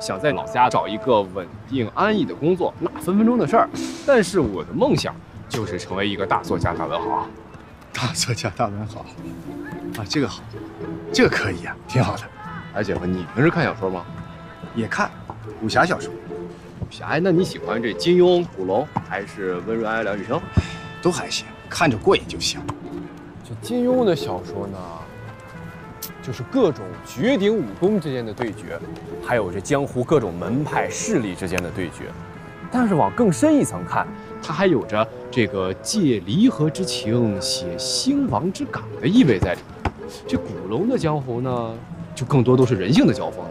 想在老家找一个稳定安逸的工作，那分分钟的事儿。但是我的梦想就是成为一个大作家、大文豪。大作家、大文豪，啊，这个好，这个可以啊，挺好的。哎，姐夫，你平时看小说吗？也看武侠小说，武侠？哎，那你喜欢这金庸、古龙，还是温润哀、梁羽生？都还行，看着过瘾就行。这金庸的小说呢，就是各种绝顶武功之间的对决，还有这江湖各种门派势力之间的对决。但是往更深一层看，它还有着这个借离合之情写兴亡之感的意味在里面。这古龙的江湖呢，就更多都是人性的交锋了，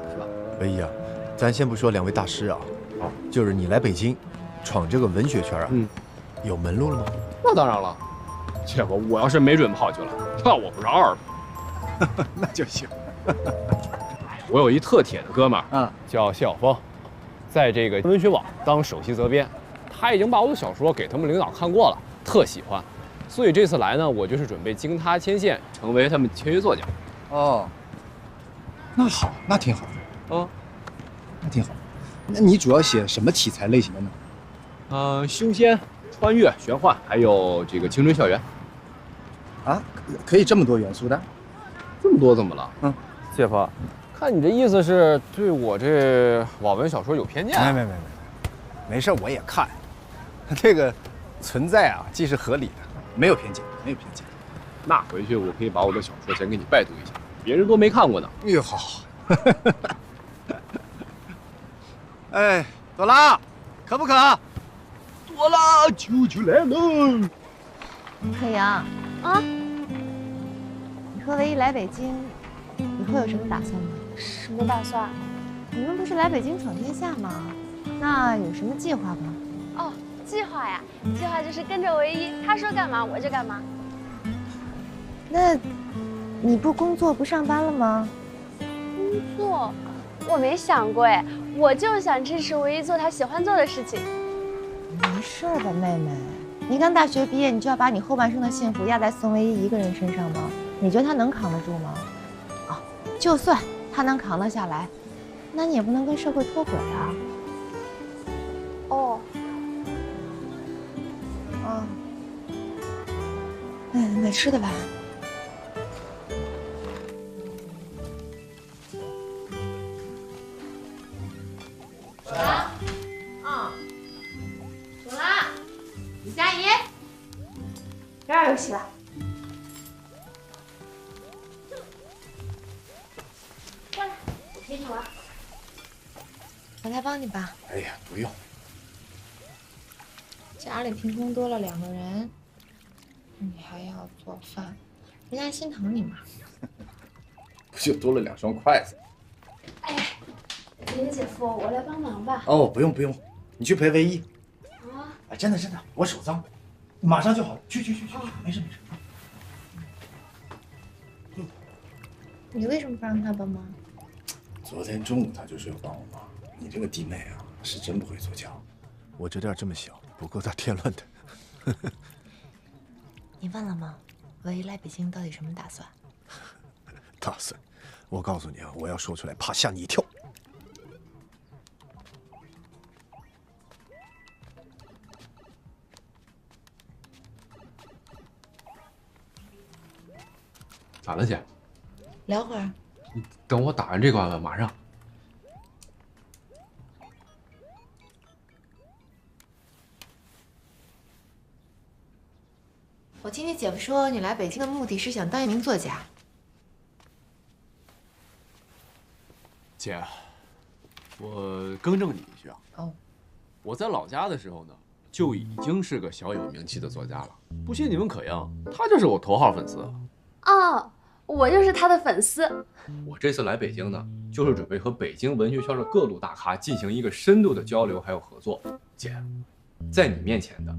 是吧？唯一啊，咱先不说两位大师啊，就是你来北京，闯这个文学圈啊，有门路了吗？那当然了，姐夫，我要是没准跑去了，那我不是二吗？那就行。我有一特铁的哥们儿，叫谢晓峰，在这个文学网当首席责编，他已经把我的小说给他们领导看过了，特喜欢。所以这次来呢，我就是准备经他牵线，成为他们签约作家。哦，那好，那挺好的。那挺好。那你主要写什么题材类型的呢？修仙、穿越、玄幻，还有这个青春校园。啊，可以这么多元素的？这么多怎么了？谢夫，看你这意思是对我这网文小说有偏见？没事，我也看。这个存在啊，既是合理的，没有偏见，没有偏见。那回去我可以把我的小说先给你拜读一下，别人都没看过呢。哎呦，好。哎，朵拉，渴不渴？朵拉，舅舅来了。可阳啊，你和唯一来北京以后有什么打算吗？什么打算？你们不是来北京闯天下吗？那有什么计划吗？哦，计划呀，计划就是跟着唯一，他说干嘛我就干嘛。那你不工作不上班了吗？工作？我没想过哎，我就想支持唯一做他喜欢做的事情。没事吧，妹妹？你刚大学毕业，你就要把你后半生的幸福压在宋唯一一个人身上吗？你觉得他能扛得住吗？哦，就算他能扛得下来，那你也不能跟社会脱轨啊。哦。买吃的吧。朵拉，朵拉，李佳怡，这儿有戏了。过来，我陪你玩。我来帮你吧。哎呀，不用。家里凭空多了2个人，你还要做饭，人家心疼你嘛。不就多了2双筷子？哎，姐姐姐夫，我来帮忙吧。哦，不用不用，你去陪唯一。啊？哎，真的，我手脏，马上就好了。去，没事。你为什么不让他帮忙？昨天中午他就说要帮我忙。你这个弟妹啊，是真不会做家务。我这店这么小，不够他添乱的。你问了吗？唯一来北京到底什么打算？打算？我告诉你啊，我要说出来，怕吓你一跳。咋了，姐？聊会儿。你等我打完这关吧，马上。我听你姐夫说，你来北京的目的是想当一名作家。姐，我更正你一句啊。哦。我在老家的时候呢，就已经是个小有名气的作家了。不信你问可英，他就是我头号粉丝。哦，我就是他的粉丝。我这次来北京呢，就是准备和北京文学圈的各路大咖进行一个深度的交流还有合作。姐，在你面前的，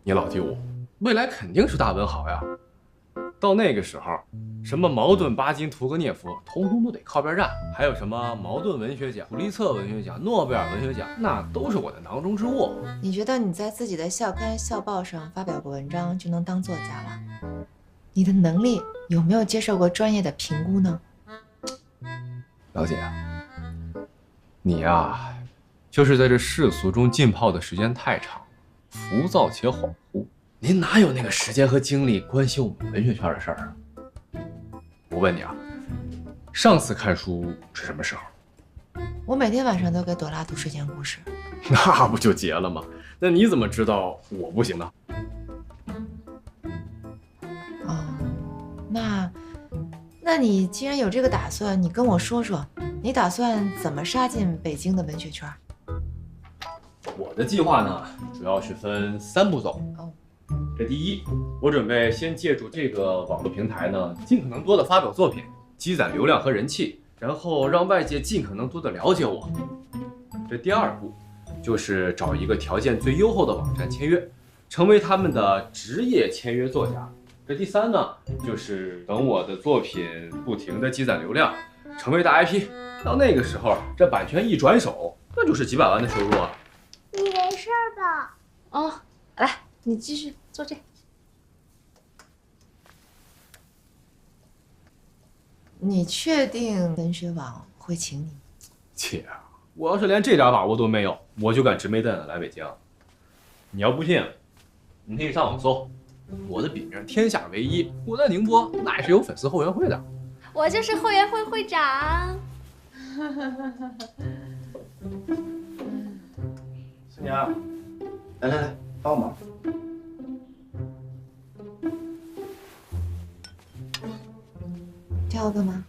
你老弟我，未来肯定是大文豪呀。到那个时候，什么茅盾、巴金、屠格涅夫，通通都得靠边站。还有什么茅盾文学奖、普利策文学奖、诺贝尔文学奖，那都是我的囊中之物。你觉得你在自己的校刊、校报上发表过文章就能当作家了？你的能力有没有接受过专业的评估呢？老姐，你呀，就是在这世俗中浸泡的时间太长，浮躁且恍惚。您哪有那个时间和精力关心我们文学圈的事儿啊？我问你啊，上次看书是什么时候？我每天晚上都给朵拉读睡前故事。那不就结了吗？那你怎么知道我不行呢？哦，那你既然有这个打算，你跟我说说，你打算怎么杀进北京的文学圈？我的计划呢，主要是分3步走。哦，这第一，我准备先借助这个网络平台呢，尽可能多的发表作品，积攒流量和人气，然后让外界尽可能多的了解我。这第2步，就是找一个条件最优厚的网站签约，成为他们的职业签约作家。这第3呢，就是等我的作品不停的积攒流量，成为大 IP， 到那个时候，这版权一转手，那就是几百万的收入啊！你没事吧？哦，来，你继续坐这。你确定文学网会请你？姐，我要是连这点把握都没有，我就敢直眉瞪眼的来北京。你要不信，你可以上网搜，我的笔名天下唯一，我在宁波那也是有粉丝后援会的。我就是后援会会长。孙娘，来，帮我忙。叫我干嘛？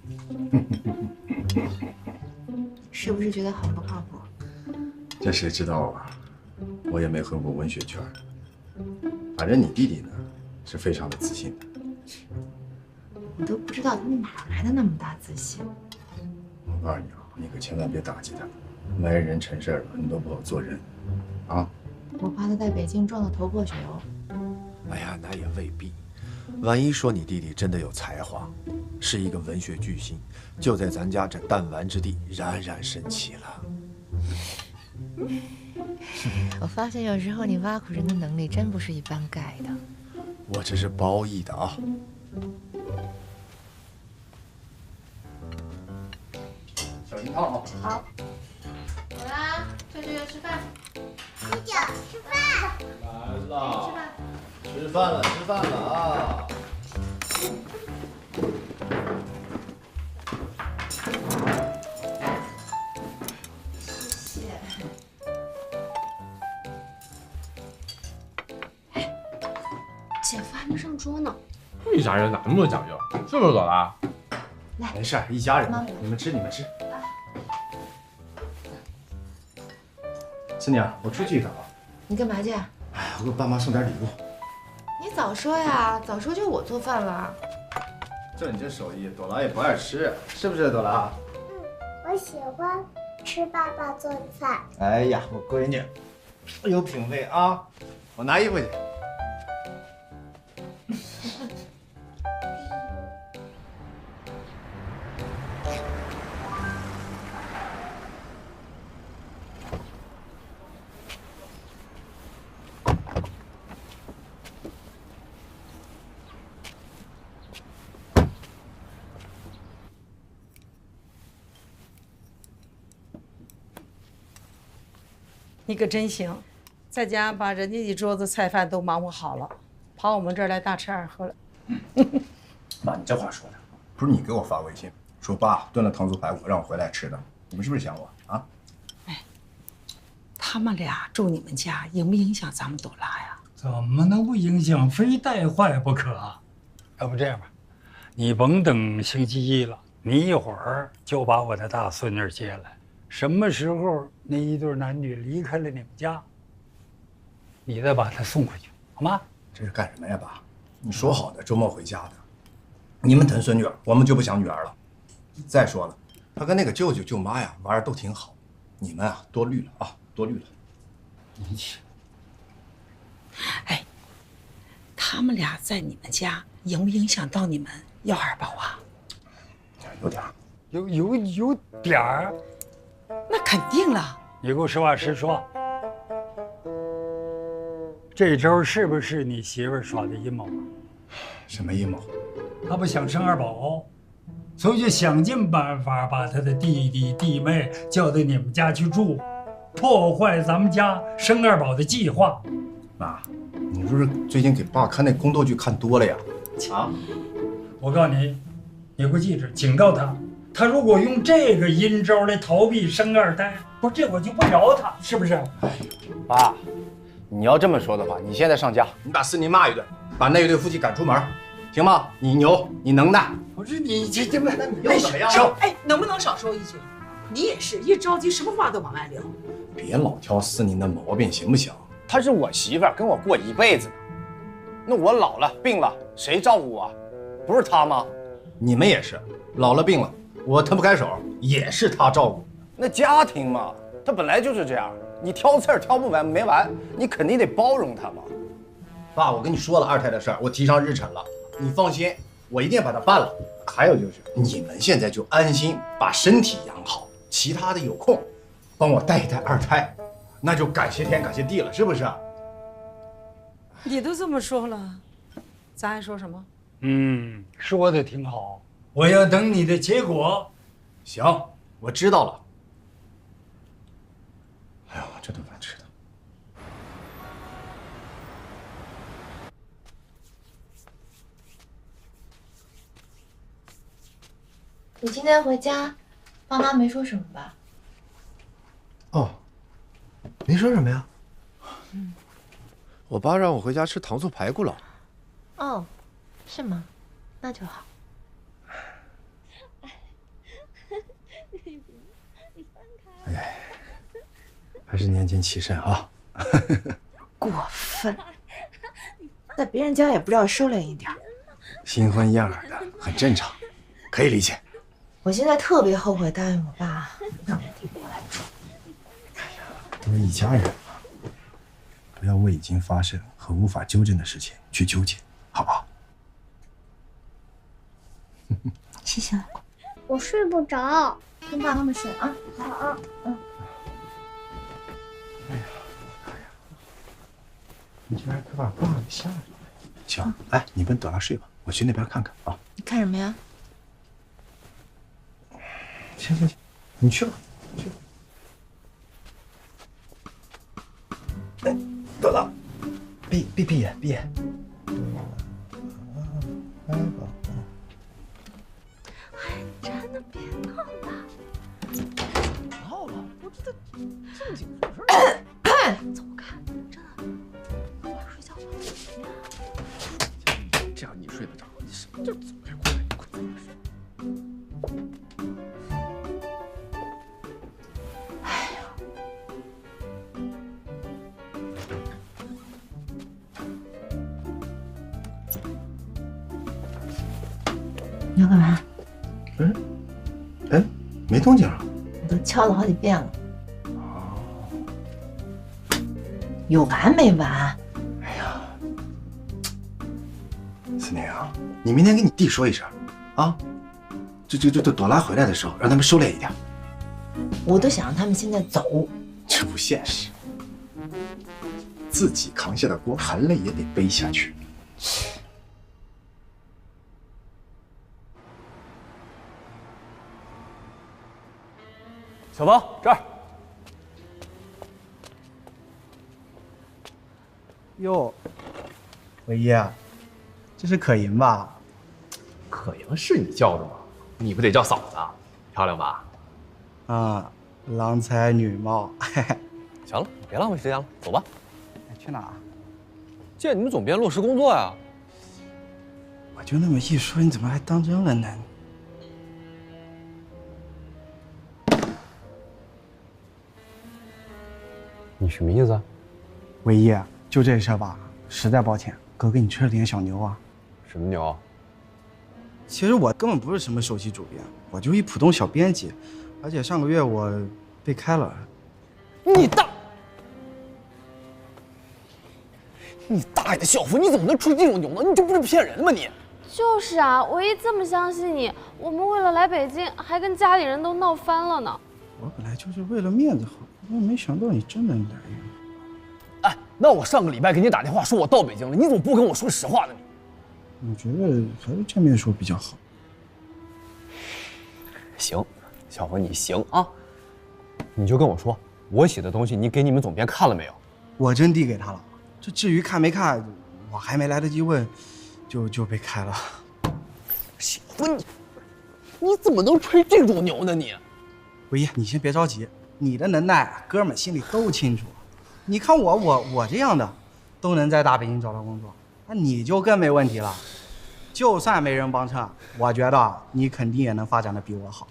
是不是觉得很不靠谱？这谁知道啊？我也没混过文学圈，反正你弟弟呢，是非常的自信的。我都不知道他哪来的那么大自信。我告诉你啊，你可千万别打击他，埋人成事了，你都不好做人，啊！我怕他在北京撞得头破血流。哎呀，那也未必。万一说你弟弟真的有才华，是一个文学巨星，就在咱家这弹丸之地冉冉升起了。我发现有时候你挖苦人的能力真不是一般盖的。我这是褒义的啊。小心烫啊！好。好啦，这就要吃饭。舅舅吃饭。来了，吃饭了啊！谢谢。姐夫还没上桌呢。一家人哪那么多讲究？是不是朵拉？没事，一家人妈，你们吃。孙娘，我出去一趟啊。你干嘛去？哎，我给我爸妈送点礼物。你早说呀，早说就我做饭了。就你这手艺，朵拉也不爱吃，是不是朵拉？我喜欢吃爸爸做的饭。哎呀，我闺女有品位啊！我拿衣服去。你可真行，在家把人家一桌子菜饭都忙活好了，跑我们这儿来大吃二喝了。妈，你这话说的，不是你给我发微信说爸炖了糖醋排骨让我回来吃的，你们是不是想我啊？哎，他们俩住你们家，影不影响咱们朵拉呀？怎么能不影响？非带坏不可啊！要不这样吧，你甭等星期一了，你一会儿就把我的大孙女接来。什么时候那一对男女离开了你们家，你再把她送回去，好吗？这是干什么呀，爸？你说好的周末回家的，你们疼孙女儿，我们就不想女儿了。再说了，她跟那个舅舅舅妈呀玩的都挺好，你们啊多虑了啊，多虑了。哎，他们俩在你们家影不影响到你们要二宝啊？有点儿，有点儿。那肯定了。你给我实话实说，这招是不是你媳妇儿耍的阴谋啊？什么阴谋？她不想生二宝，所以就想尽办法把他的弟弟弟妹叫到你们家去住，破坏咱们家生二宝的计划。妈，你不是最近给爸看那宫斗剧看多了呀？啊！我告诉你，你给我记着，警告他，他如果用这个阴招来逃避生二胎，不是这我就不饶他，是不是？爸，你要这么说的话，你现在上家，你把思宁骂一顿，把那一对夫妻赶出门，行吗？你牛，你能耐。不是你这么，那你又怎么样？哎，能不能少说一句？你也是一着急，什么话都往外聊。别老挑思宁的毛病，行不行？她是我媳妇儿，跟我过一辈子呢。那我老了病了，谁照顾我？不是她吗？你们也是，老了病了，我腾不开手，也是他照顾。那家庭嘛，它本来就是这样，你挑刺儿挑不完没完，你肯定得包容他嘛。爸，我跟你说了二胎的事儿，我提上日程了，你放心，我一定把它办了。还有就是，你们现在就安心把身体养好，其他的有空帮我带一带二胎，那就感谢天感谢地了，是不是？你都这么说了，咱还说什么？说的挺好，我要等你的结果。行，我知道了。哎呦，这顿饭吃的。你今天回家，爸妈没说什么吧？哦，没说什么呀？我爸让我回家吃糖醋排骨了。哦，是吗？那就好。哎，还是年轻气盛啊！过分，在别人家也不知道收敛一点。新婚燕尔的，很正常，可以理解。我现在特别后悔答应我爸让我弟过来住。都是一家人嘛，不要为已经发生和无法纠正的事情去纠结，好不好？谢谢老公。我睡不着。跟爸他们睡啊。好。你居然可把爸给吓着了。行，哎，你跟朵拉睡吧，我去那边看看啊。你看什么呀？行，你去吧，去吧。哎，朵拉，闭眼。哎，宝宝。哎，真的别闹了。闹了，我这正经事儿。走开，真的，快睡觉吧。这样你睡得着？你什么叫走开？过来，快点睡。你要干嘛？没动静啊。我都敲了好几遍了。有完没完？哎呀，思宁啊，你明天跟你弟说一声，啊，这朵拉回来的时候，让他们收敛一点。我都想让他们现在走。这不现实，自己扛下的锅，含泪也得背下去。小芳，这儿。哟，伟爷，这是可盈吧？可盈是你叫的吗？你不得叫嫂子？漂亮吧？啊，郎才女貌。行了，别浪费时间了，走吧。去哪儿？见你们总编落实工作呀。我就那么一说，你怎么还当真了呢？你什么意思？伟爷，就这事儿吧，实在抱歉，哥给你吹了点小牛啊。什么牛？其实我根本不是什么首席主编，我就一普通小编辑，而且上个月我被开了。你大爷的校服，你怎么能吹这种牛呢？你这不是骗人吗你？就是啊，我一这么相信你，我们为了来北京，还跟家里人都闹翻了呢。我本来就是为了面子好，我没想到你真能来呀。哎，那我上个礼拜给你打电话说我到北京了，你怎么不跟我说实话呢？我觉得还是见面说比较好。行，小峰你行啊，你就跟我说，我写的东西你给你们总编看了没有？我真递给他了，这至于看没看，我还没来得及问，就被开了。小峰，你怎么能吹这种牛呢你？伟业，你先别着急，你的能耐，哥们心里都清楚。你看我这样的，都能在大北京找到工作，那你就更没问题了。就算没人帮衬，我觉得你肯定也能发展的比我好。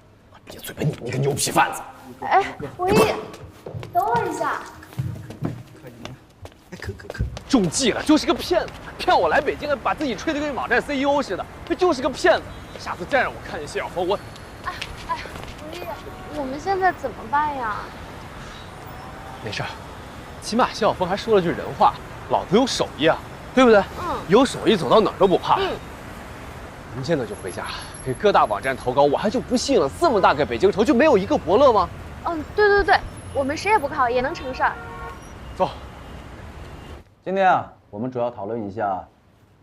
闭嘴吧你个牛皮贩子！哎，伟业，等我一下。可中计了，就是个骗子，骗我来北京，把自己吹得跟网站 CEO 似的，这就是个骗子。下次再让我看见谢小峰，我……哎，伟业，我们现在怎么办呀？没事儿，起码谢小峰还说了句人话，老子有手艺啊，对不对？有手艺走到哪儿都不怕。我们现在就回家，给各大网站投稿。我还就不信了，这么大个北京城就没有一个伯乐吗？对，我们谁也不靠，也能成事儿。走。今天啊，我们主要讨论一下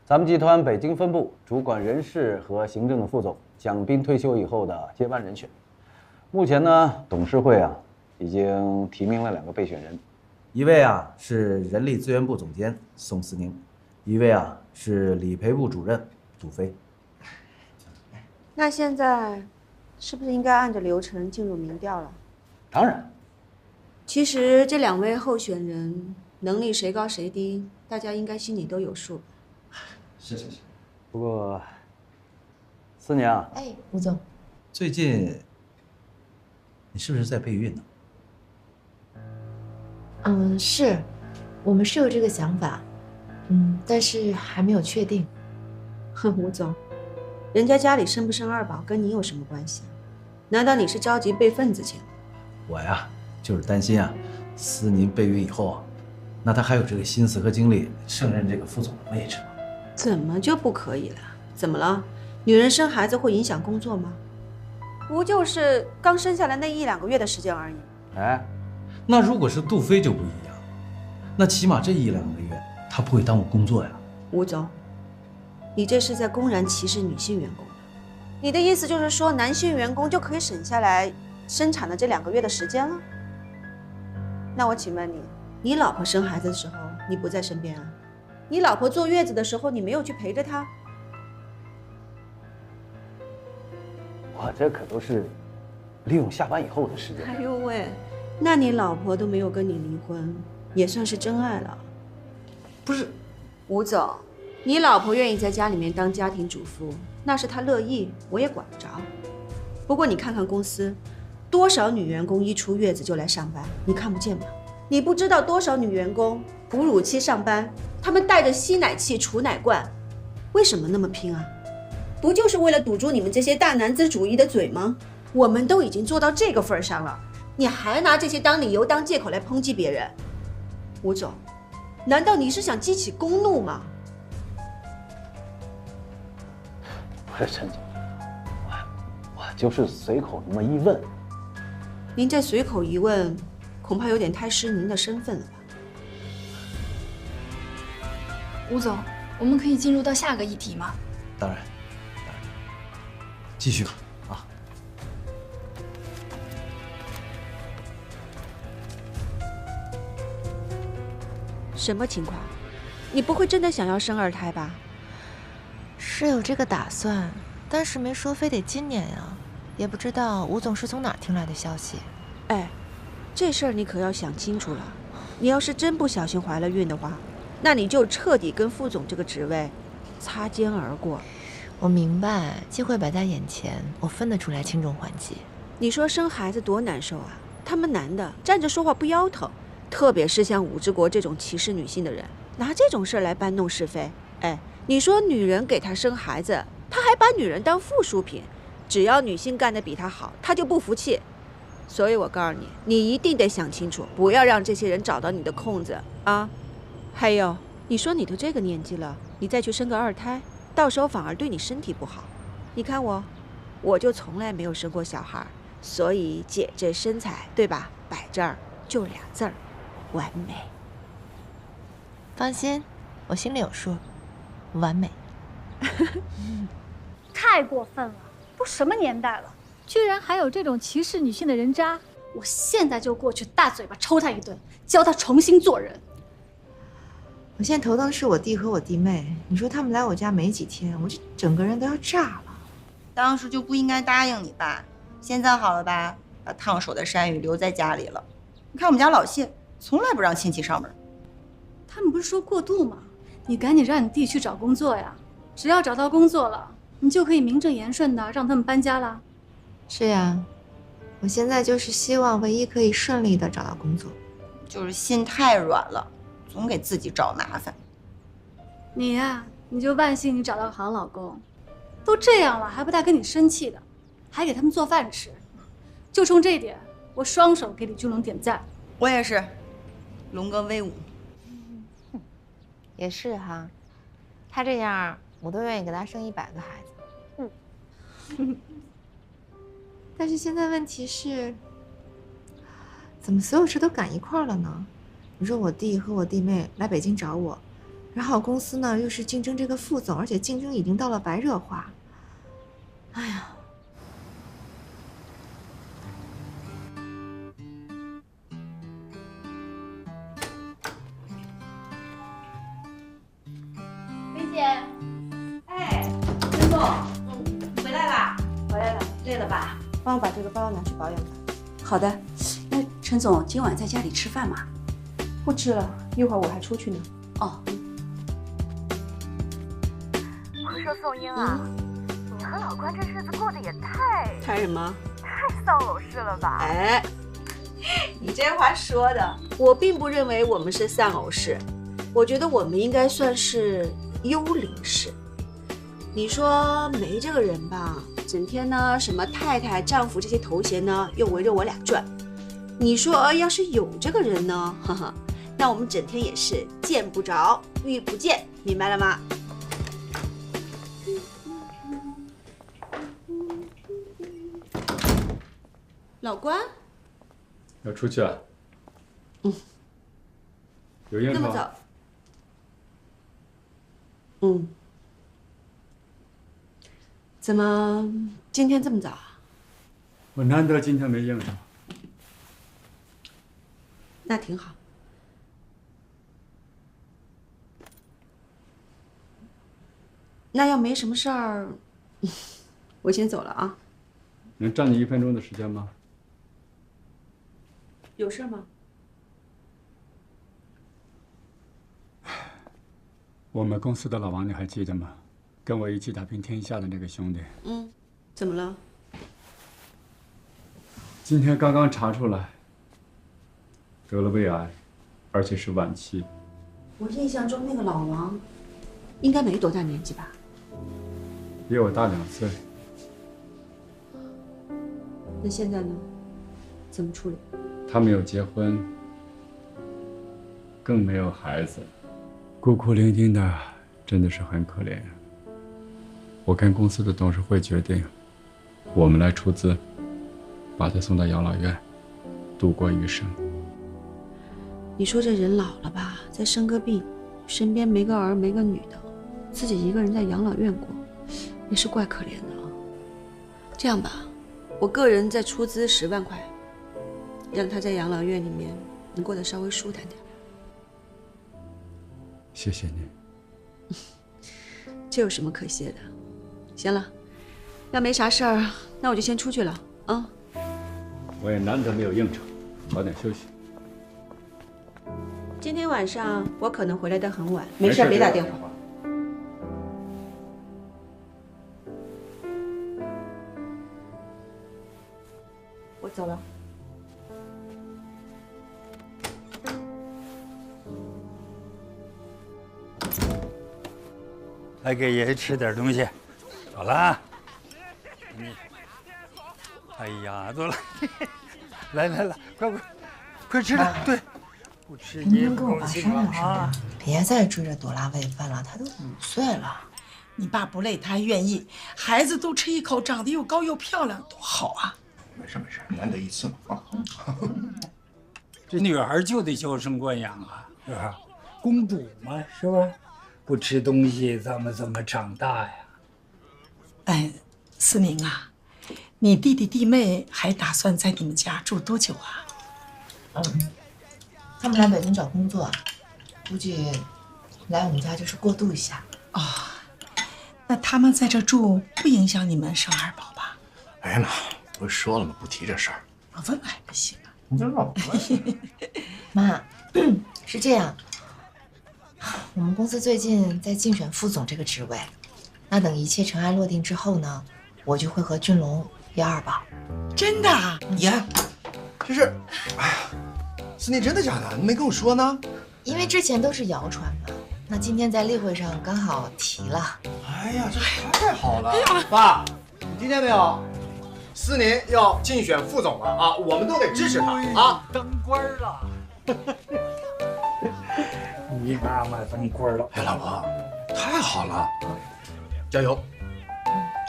咱们集团北京分部主管人事和行政的副总蒋斌退休以后的接班人选。目前呢，董事会啊已经提名了2个备选人，一位啊是人力资源部总监宋思宁，一位啊是理赔部主任杜飞。那现在是不是应该按照流程进入民调了？当然。其实这2位候选人能力谁高谁低，大家应该心里都有数。是。不过，思宁啊，哎，吴总，最近你是不是在备孕呢？是，我们是有这个想法，但是还没有确定。哼，吴总，人家家里生不生2宝跟你有什么关系？难道你是着急备份子钱？我呀，就是担心啊，思宁备孕以后啊，那她还有这个心思和精力胜任这个副总的位置吗？怎么就不可以了？怎么了？女人生孩子会影响工作吗？不就是刚生下来那1-2个月的时间而已。哎，那如果是杜飞就不一样，那起码这1-2个月她不会耽误工作呀。吴总，你这是在公然歧视女性员工。你的意思就是说，男性员工就可以省下来生产的这2个月的时间了？那我请问你，你老婆生孩子的时候你不在身边啊？你老婆坐月子的时候你没有去陪着她？我这可都是利用下班以后的时间。哎呦喂，那你老婆都没有跟你离婚，也算是真爱了。不是，吴总，你老婆愿意在家里面当家庭主妇，那是她乐意，我也管不着。不过你看看公司，多少女员工一出月子就来上班，你看不见吗？你不知道多少女员工哺乳期上班，她们带着吸奶器、储奶罐，为什么那么拼啊？不就是为了堵住你们这些大男子主义的嘴吗？我们都已经做到这个份上了，你还拿这些当理由、当借口来抨击别人？吴总，难道你是想激起公怒吗？不是陈总，我就是随口那么一问。您这随口一问，恐怕有点太失您的身份了吧？吴总，我们可以进入到下个议题吗？当然，继续吧。啊，什么情况？你不会真的想要生2胎吧？是有这个打算，但是没说非得今年呀。也不知道吴总是从哪儿听来的消息。哎，这事儿你可要想清楚了。你要是真不小心怀了孕的话，那你就彻底跟副总这个职位擦肩而过。我明白，机会摆在眼前，我分得出来轻重缓急。你说生孩子多难受啊！他们男的站着说话不腰疼，特别是像武之国这种歧视女性的人，拿这种事儿来搬弄是非。哎，你说女人给他生孩子，他还把女人当附属品，只要女性干得比他好，他就不服气。所以我告诉你，你一定得想清楚，不要让这些人找到你的空子啊！还有，你说你都这个年纪了，你再去生个2胎，到时候反而对你身体不好。你看我就从来没有生过小孩，所以姐这身材，对吧？摆这儿就2字儿，完美。放心，我心里有数，完美。太过分了，都什么年代了，居然还有这种歧视女性的人渣！我现在就过去大嘴巴抽他一顿，教他重新做人。我现在头疼的是我弟和我弟妹，你说他们来我家没几天，我这整个人都要炸了。当时就不应该答应你爸，现在好了吧？把烫手的山芋留在家里了。你看我们家老谢，从来不让亲戚上门。他们不是说过渡吗？你赶紧让你弟去找工作呀！只要找到工作了，你就可以名正言顺的让他们搬家了。是呀，我现在就是希望唯一可以顺利的找到工作。就是心太软了，总给自己找麻烦。你呀，你就万幸你找到个好老公，都这样了还不带跟你生气的，还给他们做饭吃。就冲这一点，我双手给李俊龙点赞。我也是，龙哥威武。也是哈，他这样我都愿意给他生100个孩子。但是现在问题是，怎么所有事都赶一块儿了呢？你说我弟和我弟妹来北京找我，然后公司呢又是竞争这个副总，而且竞争已经到了白热化。哎呀！梅姐，哎，陈总，回来啦？回来了，累了吧？帮我把这个包拿去保养吧。好的。那陈总今晚在家里吃饭吗？不吃了，一会儿我还出去呢。哦。我说宋英啊，你和老关这日子过得也太什么？太丧偶式了吧？哎，你这话说的，我并不认为我们是丧偶式，我觉得我们应该算是幽灵式。你说没这个人吧，整天呢什么太太、丈夫这些头衔呢，又围着我俩转。你说要是有这个人呢，哈哈，那我们整天也是见不着遇不见，明白了吗？老关，要出去了。有应酬。那么早？嗯。怎么今天这么早啊？我难得今天没应酬。那挺好。那要没什么事儿，我先走了啊。能占你1分钟的时间吗？有事吗？我们公司的老王你还记得吗？跟我一起打拼天下的那个兄弟。怎么了？今天刚刚查出来，得了胃癌，而且是晚期。我印象中那个老王，应该没多大年纪吧？比我大2岁。那现在呢？怎么处理？他没有结婚，更没有孩子，孤苦伶仃的，真的是很可怜。我跟公司的董事会决定，我们来出资，把他送到养老院，度过余生。你说这人老了吧，再生个病，身边没个儿没个女的，自己一个人在养老院过，也是怪可怜的啊。这样吧，我个人再出资10万块，让他在养老院里面能过得稍微舒坦点。谢谢你。这有什么可谢的？行了，要没啥事儿，那我就先出去了啊。我也难得没有应酬，早点休息。今天晚上我可能回来的很晚，没事别打电话。我走了。来给爷爷吃点东西。走了。哎呀，走了。来，快吃点。对，不吃也不高兴了啊！别再追着朵拉喂饭了，她都5岁了。你爸不累，他还愿意。孩子都吃一口，长得又高又漂亮，多好啊！没事，难得一次嘛啊！这女孩就得娇生惯养啊，是吧？公主嘛，是吧？不吃东西，咱们怎么长大呀？哎，思明啊，你弟弟弟妹还打算在你们家住多久啊？他们来北京找工作，估计来我们家就是过渡一下。那他们在这住不影响你们生二宝吧？哎呀妈，不是说了吗？不提这事儿。我问问还不行啊？你这老问。妈，是这样，我们公司最近在竞选副总这个职位，那等一切尘埃落定之后呢，我就会和俊龙要二宝。真的啊？爷，这是，哎呀，思念真的假的？你没跟我说呢？因为之前都是谣传嘛，那今天在例会上刚好提了。哎呀，这太好了！爸，你听见没有？思宁要竞选副总了啊，我们都得支持他啊！当官了，你妈妈当官了。哎，老婆，太好了，加油！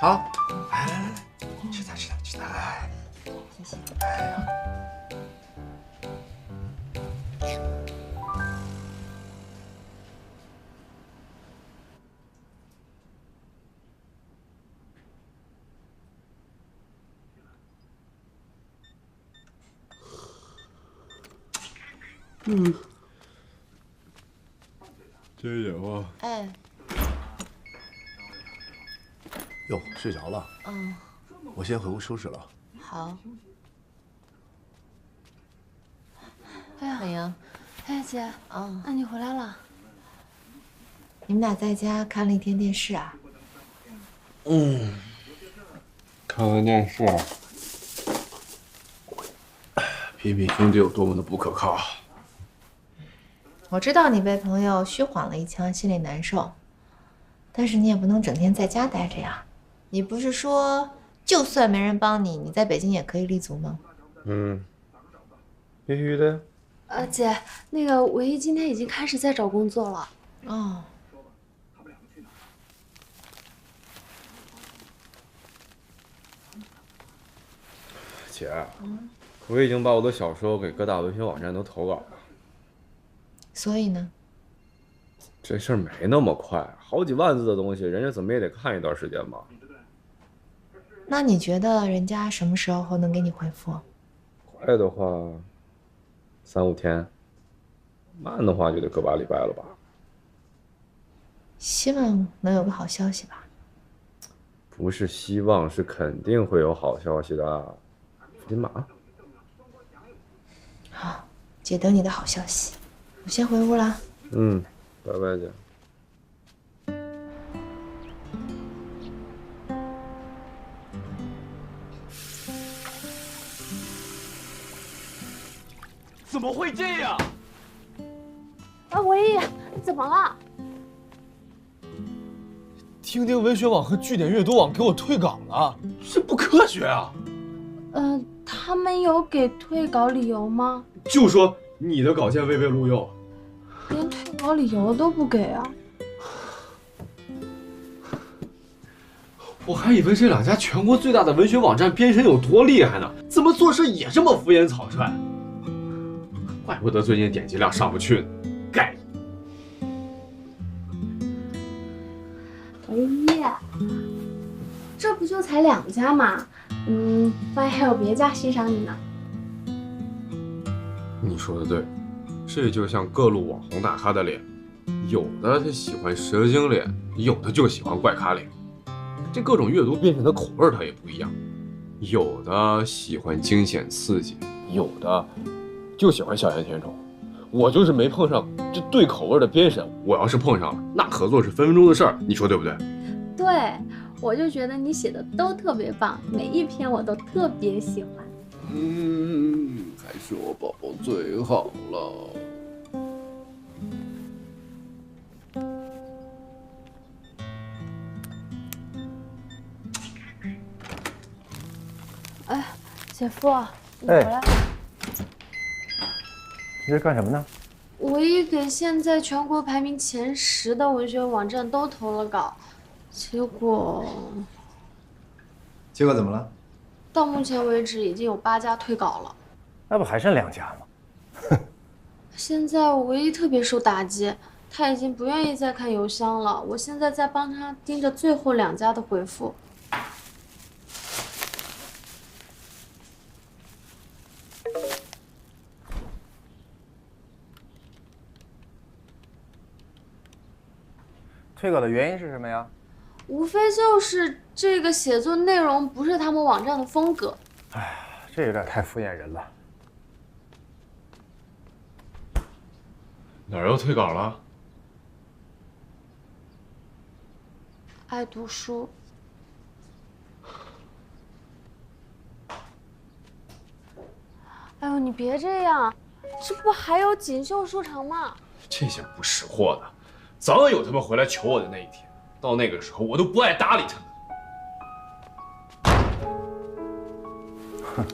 好，哎，吃它，哎，谢谢。哎呀。接一点话。哎。哟，睡着了。我先回屋收拾了。好。哎呀，美莹，哎姐，那你回来了？你们俩在家看了一天电视啊？看完电视，皮皮兄弟有多么的不可靠。我知道你被朋友虚晃了一枪，心里难受，但是你也不能整天在家待着呀。你不是说就算没人帮你，你在北京也可以立足吗？必须的。姐，那个唯一今天已经开始在找工作了。哦。姐，我已经把我的小说给各大文学网站都投稿了。所以呢？这事儿没那么快，好几万字的东西，人家怎么也得看一段时间吧。那你觉得人家什么时候能给你回复？快的话3、5天，慢的话就得个把礼拜了吧。希望能有个好消息吧。不是希望，是肯定会有好消息的。林马。好，姐等你的好消息。我先回屋了。拜拜姐。怎么会这样？唯一，怎么了？听听文学网和据点阅读网给我退稿了，这不科学啊！他们有给退稿理由吗？就说你的稿件未被录用，连退稿理由都不给啊！我还以为这两家全国最大的文学网站编审有多厉害呢，怎么做事也这么敷衍草率？怪不得最近点击量上不去呢，该。唯一，这不就才2家吗？万一还有别家欣赏你呢？你说的对，这就像各路网红大咖的脸，有的他喜欢蛇精脸，有的就喜欢怪咖脸。这各种阅读编审的口味它也不一样，有的喜欢惊险刺激，有的就喜欢校园甜宠。我就是没碰上这对口味的编审，我要是碰上了，那合作是分分钟的事儿，你说对不对？对，我就觉得你写的都特别棒，每一篇我都特别喜欢。还是我宝宝最好了。哎，姐夫，你回来。你这是干什么呢？唯一给现在全国排名前10的文学网站都投了稿，结果怎么了？到目前为止已经有8家退稿了，那不还剩2家吗？现在我唯一特别受打击，他已经不愿意再看邮箱了，我现在在帮他盯着最后2家的回复。退稿的原因是什么呀？无非就是这个写作内容不是他们网站的风格。哎，这有点太敷衍人了。哪儿又退稿了？爱读书。哎呦，你别这样，这不还有锦绣书城吗？这些不识货的，早晚有他们回来求我的那一天。到那个时候，我都不爱搭理他们。哼，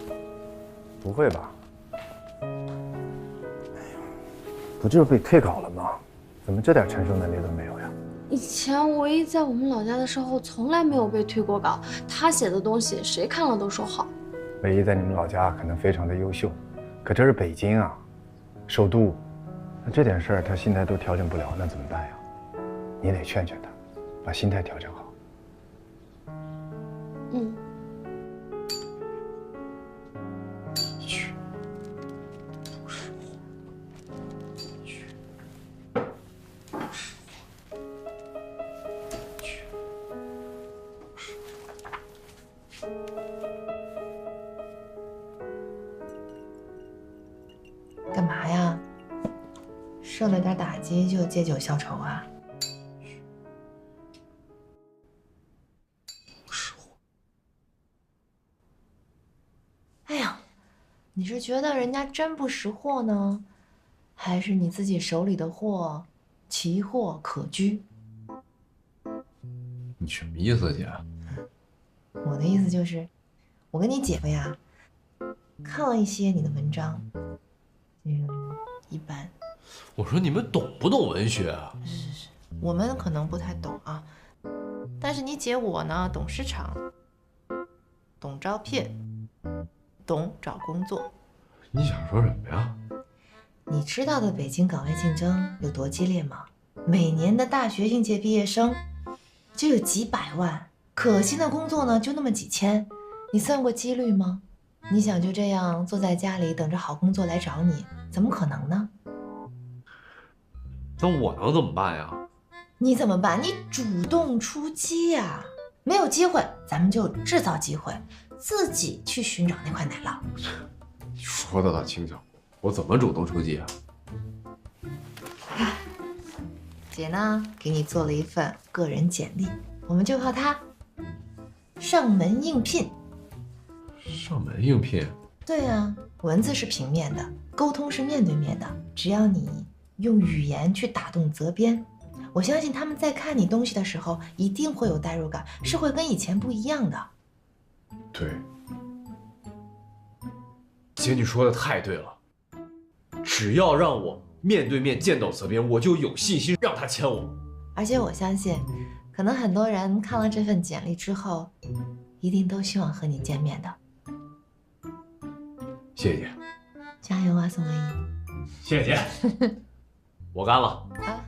不会吧？哎呀，不就是被退稿了吗？怎么这点承受能力都没有呀？以前唯一在我们老家的时候，从来没有被退过稿。他写的东西，谁看了都说好。唯一在你们老家可能非常的优秀，可这是北京啊，首都，那这点事儿他心态都调整不了，那怎么办呀？你得劝劝他，把心态调整好。嗯。去。干嘛呀？受了点打击就借酒消愁啊？哎呀，你是觉得人家真不识货呢，还是你自己手里的货奇货可居？你什么意思，姐？我的意思就是，我跟你姐夫呀，看了一些你的文章，一般。我说你们懂不懂文学啊？是，我们可能不太懂啊，但是你姐我呢，懂市场，懂招聘，懂找工作。你想说什么呀？你知道的北京岗位竞争有多激烈吗？每年的大学应届毕业生就有几百万，可心的工作呢就那么几千，你算过几率吗？你想就这样坐在家里等着好工作来找你，怎么可能呢？那我能怎么办呀？你怎么办？你主动出击呀！没有机会，咱们就制造机会，自己去寻找那块奶酪。你说的倒轻巧，我怎么主动出击啊？看，姐呢给你做了一份个人简历，我们就靠它上门应聘。上门应聘？对啊，文字是平面的，沟通是面对面的，只要你用语言去打动责编，我相信他们在看你东西的时候一定会有代入感，是会跟以前不一样的。对，姐，你说的太对了，只要让我面对面见到责编，我就有信心让他签我。而且我相信，可能很多人看了这份简历之后，一定都希望和你见面的。谢谢姐，加油啊，宋文一！谢谢姐，我干了。啊，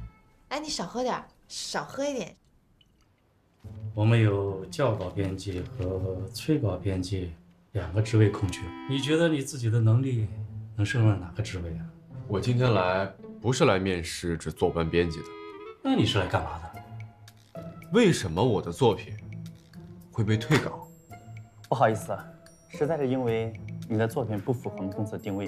哎，你少喝点，少喝一点。我们有校稿编辑和催稿编辑2个职位空缺，你觉得你自己的能力能胜任哪个职位啊？我今天来不是来面试只做班编辑的，那你是来干嘛的？为什么我的作品会被退稿？不好意思啊，实在是因为你的作品不符合我们公司的定位。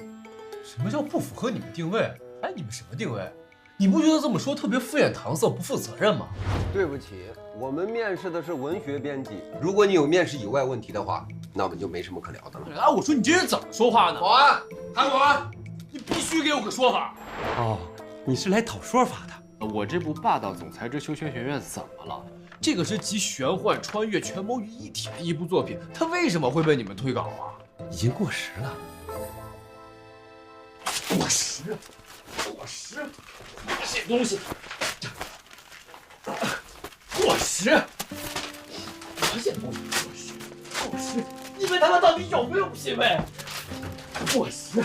什么叫不符合你们定位？哎，你们什么定位？你不觉得这么说特别敷衍搪塞、不负责任吗？对不起，我们面试的是文学编辑。如果你有面试以外问题的话，那我们就没什么可聊的了。哎，我说你这人怎么说话呢？保安，韩保安，你必须给我个说法。哦，你是来讨说法的。我这部《霸道总裁之修仙学院》怎么了？这个是集玄幻、穿越、权谋于一体的一部作品，它为什么会被你们退稿啊？已经过时了。过时？过时？这东西过时？这些东西过时？过时？你们他妈到底有没有品位？过时？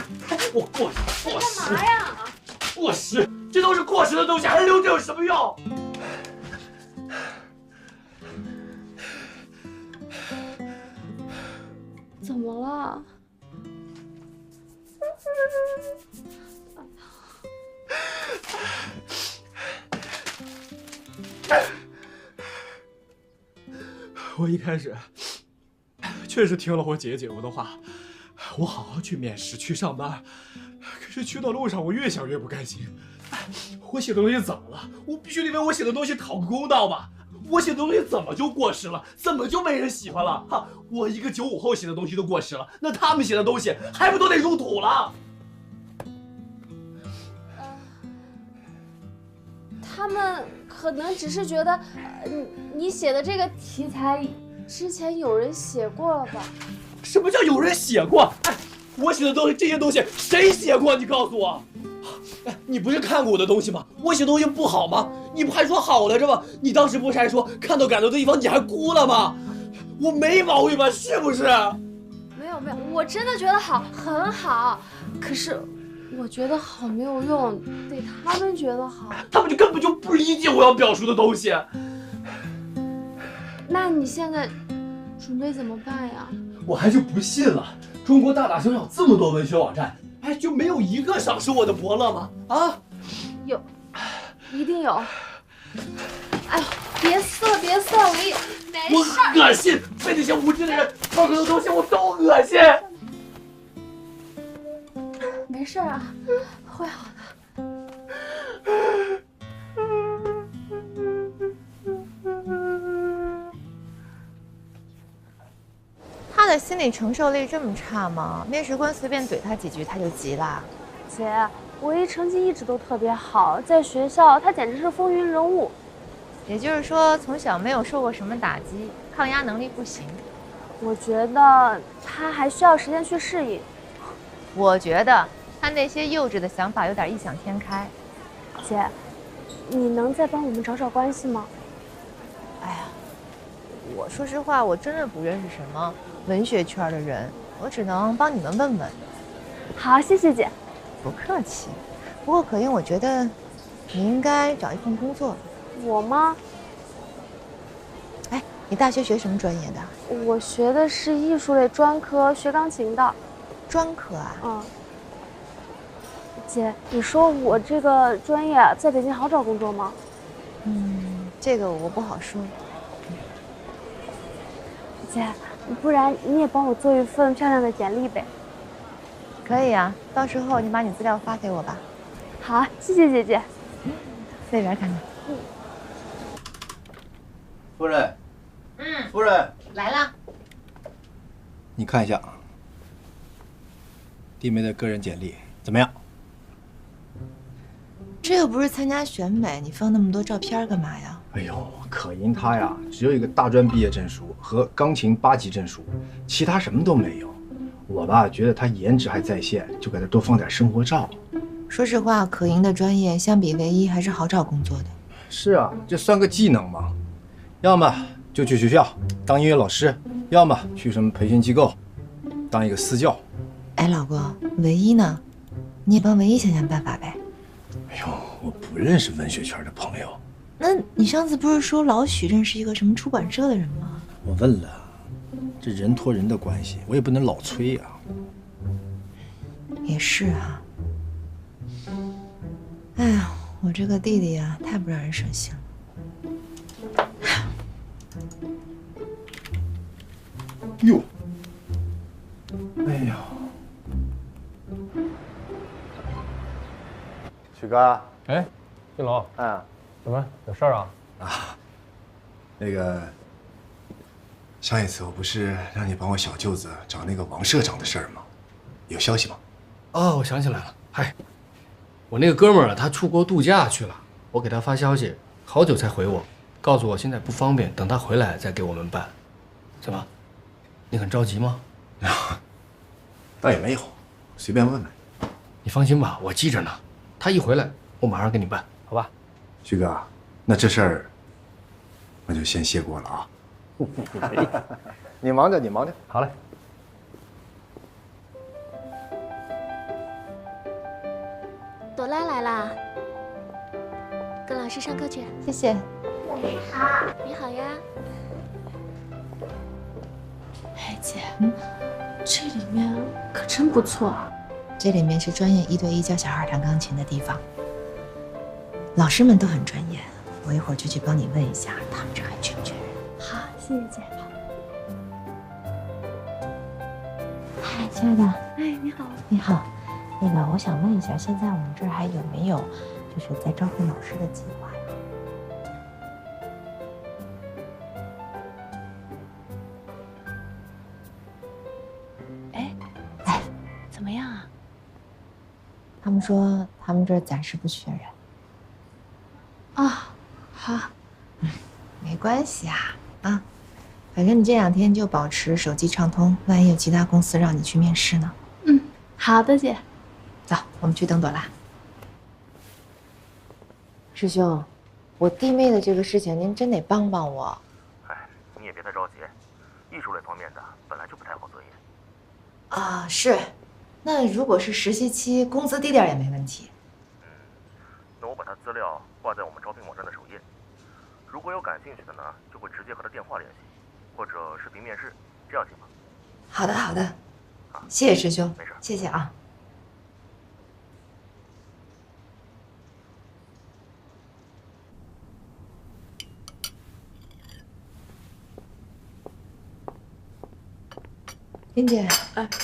我过时？过时？干嘛呀？过时？这都是过时的东西，还留着有什么用？怎么了？我一开始确实听了我姐姐我的话，我好好去面试去上班，可是去到路上我越想越不甘心。我写的东西怎么了？我必须得为我写的东西讨个公道吧？我写的东西怎么就过时了？怎么就没人喜欢了？哈，我一个95后写的东西都过时了，那他们写的东西还不都得入土了？他们可能只是觉得，你写的这个题材之前有人写过了吧？什么叫有人写过？哎，我写的东西这些东西谁写过？你告诉我。哎，你不是看过我的东西吗？我写东西不好吗？你不还说好来着吗？你当时不是还说看到感动的地方你还哭了吗？我没毛病吧？是不是？没有，我真的觉得好，很好。可是我觉得好没有用，得他们觉得好。他们就根本就不理解我要表述的东西。那你现在准备怎么办呀？我还是不信了，中国大小小这么多文学网站。哎，就没有一个赏识我的伯乐吗？啊，有，一定有。哎呦，别色，我也没事。我恶心，被那些无知的人讨论的东西我都恶心。没事啊，会好的。他的心理承受力这么差吗？面试官随便怼他几句他就急了。姐，唯一成绩一直都特别好，在学校他简直是风云人物。也就是说，从小没有受过什么打击，抗压能力不行。我觉得他还需要时间去适应。我觉得他那些幼稚的想法有点异想天开。姐，你能再帮我们找找关系吗？哎呀，我说实话，我真的不认识什么文学圈的人，我只能帮你们问问。好，谢谢姐。不客气。不过可英，我觉得你应该找一份工作。我吗？哎，你大学学什么专业的？我学的是艺术类专科，学钢琴的。专科啊？嗯。姐，你说我这个专业在北京好找工作吗？这个我不好说。姐，不然你也帮我做一份漂亮的简历呗。可以啊，到时候你把你资料发给我吧。好，谢谢姐姐。这边看看。夫人。夫人来了。你看一下弟妹的个人简历怎么样？这又不是参加选美，你放那么多照片干嘛呀？哎呦，可盈她呀，只有一个大专毕业证书和钢琴8级证书，其他什么都没有。我吧，觉得她颜值还在线，就给她多放点生活照。说实话，可盈的专业相比唯一还是好找工作的。是啊，这算个技能嘛。要么就去学校当音乐老师，要么去什么培训机构当一个私教。哎，老公，唯一呢？你也帮唯一想想办法呗。哎呦，我不认识文学圈的朋友。那你上次不是说老许认识一个什么出版社的人吗？我问了，这人托人的关系，我也不能老催呀。也是啊。哎呀，我这个弟弟啊，太不让人省心了。哟，哎呀，许哥，哎，金龙，哎，怎么有事儿啊？啊，那个，上一次我不是让你帮我小舅子找那个王社长的事儿吗？有消息吗？哦，我想起来了，嗨，我那个哥们儿他出国度假去了，我给他发消息，好久才回我，告诉我现在不方便，等他回来再给我们办。怎么？你很着急吗？倒也没有，随便问问。你放心吧，我记着呢。他一回来，我马上给你办，好吧？徐哥，那这事儿我就先谢过了啊。你忙着，你忙着。好嘞。朵拉来啦，跟老师上课去。谢谢。你好。你好呀。哎姐，这里面可真不错啊。这里面是专业1对1教小孩弹钢琴的地方，老师们都很专业。我一会儿就去帮你问一下，他们这还缺不缺人。好，谢谢姐。嗨，亲爱的。哎，你好。你好，那个我想问一下，现在我们这儿还有没有就是在招聘老师的计划呀？哎，怎么样啊？他们说他们这儿暂时不缺人。啊，好。没关系啊，反正你这2天就保持手机畅通，万一有其他公司让你去面试呢。嗯，好的，姐。走，我们去等朵拉。师兄，我弟妹的这个事情，您真得帮帮我。哎，你也别太着急，艺术类方面的本来就不太好作业。啊，是。那如果是实习期，工资低点也没问题。那我把他资料挂在我们招聘网站的首页，如果有感兴趣的呢，就会直接和他电话联系，或者视频面试，这样行吗？好的，好的。谢谢师兄，没事，谢谢啊。林姐，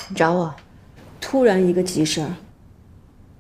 你找我？突然一个急事儿，